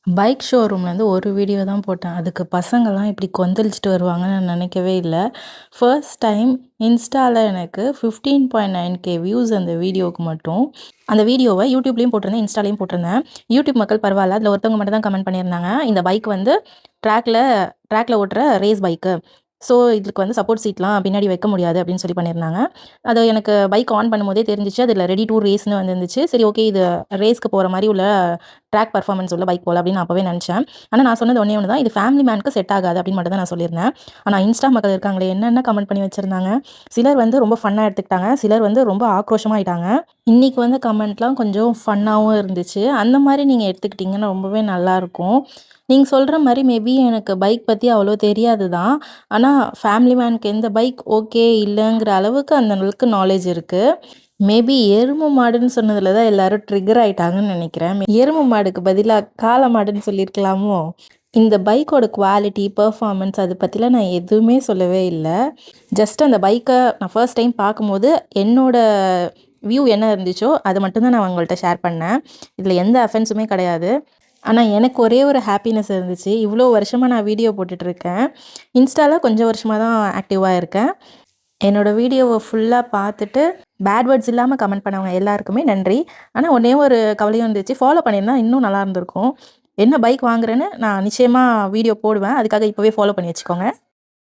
Bike ஷோரூம்லேருந்து ஒரு video தான் போட்டேன். அதுக்கு பசங்கலாம் இப்படி கொந்தளிச்சுட்டு வருவாங்கன்னு நான் நினைக்கவே இல்ல. ஃபர்ஸ்ட் டைம் இன்ஸ்டால எனக்கு 15.9K வியூஸ் அந்த வீடியோவுக்கு மட்டும். அந்த வீடியோவ யூடியூப்லயும் போட்டிருந்தேன், இன்ஸ்டாலயும் போட்டிருந்தேன். யூடியூப் மக்கள் பரவால்ல. அதில ஒருத்தவங்க மட்டும் தான் கமெண்ட் பண்ணியிருந்தாங்க. இந்த பைக் வந்து ட்ராக்ல ட்ராக்ல ஓட்டுற ரேஸ் பைக்கு. ஸோ இதுக்கு வந்து சப்போர்ட் சீட்லாம் பின்னாடி வைக்க முடியாது அப்படின்னு சொல்லி பண்ணியிருந்தாங்க. அது எனக்கு பைக் ஆன் பண்ணும்போதே தெரிஞ்சுச்சு. அதில ரெடி டூ ரேஸ்ன்னு வந்துருந்துச்சு. சரி ஓகே இது ரேஸ்க்கு போற மாரி உள்ள ட்ராக் பெர்ஃபார்மன்ஸ் உள்ள பைக் போல அப்படின்னு நான் அப்பவே நினச்சேன். ஆனா நான் சொன்னது ஒண்ணே ஒண்ணு தான். இது ஃபேமிலி மேனுக்கு செட் ஆகாது அப்படின்னு மட்டும் தான் நான் சொல்லியிருந்தேன். ஆனா இன்ஸ்டா மக்கள் இருக்காங்களே என்னென்ன கமெண்ட் பண்ணி வச்சிருந்தாங்க. சிலர் வந்து ரொம்ப ஃபன்னா எடுத்துக்கிட்டாங்க. சிலர் வந்து ரொம்ப ஆக்ரோஷமா ஆயிட்டாங்க. இன்னைக்கு வந்து கமெண்ட்லாம் கொஞ்சம் ஃபன்னாவும் இருந்துச்சு. அந்த மாரி நீங்க எடுத்துக்கிட்டீங்கன்னா ரொம்பவே நல்லாயிருக்கும். நீங்க சொல்ற மாரி மேபி எனக்கு பைக் பத்தி அவ்வளோ தெரியாது தான். ஆனா ஃபேமிலி மேனுக்கு எந்த பைக் ஓகே இல்லங்கிற அளவுக்கு அந்த அளவுக்கு நாலேட்ஜ் இருக்கு. மேபி எரும மாடுன்னு சொன்னதுல தான் எல்லாரும் ட்ரிகர் ஆயிட்டாங்கன்னு நினைக்கிறேன். எரும மாடுக்கு பதிலா காளை மாடுன்னு சொல்லியிருக்கலாமோ? இந்த பைக்கோட குவாலிட்டி, பெர்ஃபார்மன்ஸ் அது பத்திலாம் நான் எதுவுமே சொல்லவே இல்ல. ஜஸ்ட் அந்த பைக்க நான் ஃபர்ஸ்ட் டைம் பார்க்கும்போது என்னோட வியூ என்ன இருந்துச்சோ, அத மட்டும் தான் நான் உங்கள்ட்ட ஷேர் பண்ணேன். இதுல எந்த அஃபென்ஸுமே கிடையாது. ஆனா எனக்கு ஒரே ஒரு ஹாப்பினஸ் இருந்துச்சு. இவ்ளோ வருஷமா நான் வீடியோ போட்டுட்ருக்கேன். இன்ஸ்டால கொஞ்சம் வருஷமா தான் ஆக்டிவா இருக்கேன். என்னோட வீடியோவ ஃபுல்லா பார்த்துட்டு, பேட் வேர்ட்ஸ் இல்லாம கமெண்ட் பண்ணவங்க எல்லாருக்குமே நன்றி. ஆனா ஒண்ணே ஒரு கவலையும் இருந்துச்சு. ஃபாலோ பண்ணியிருந்தா இன்னும் நல்லா இருந்திருக்கும். என்ன பைக் வாங்குறேன்னு நான் நிச்சயமா வீடியோ போடுவேன். அதுக்காக இப்பவே ஃபாலோ பண்ணி வச்சுக்கோங்க.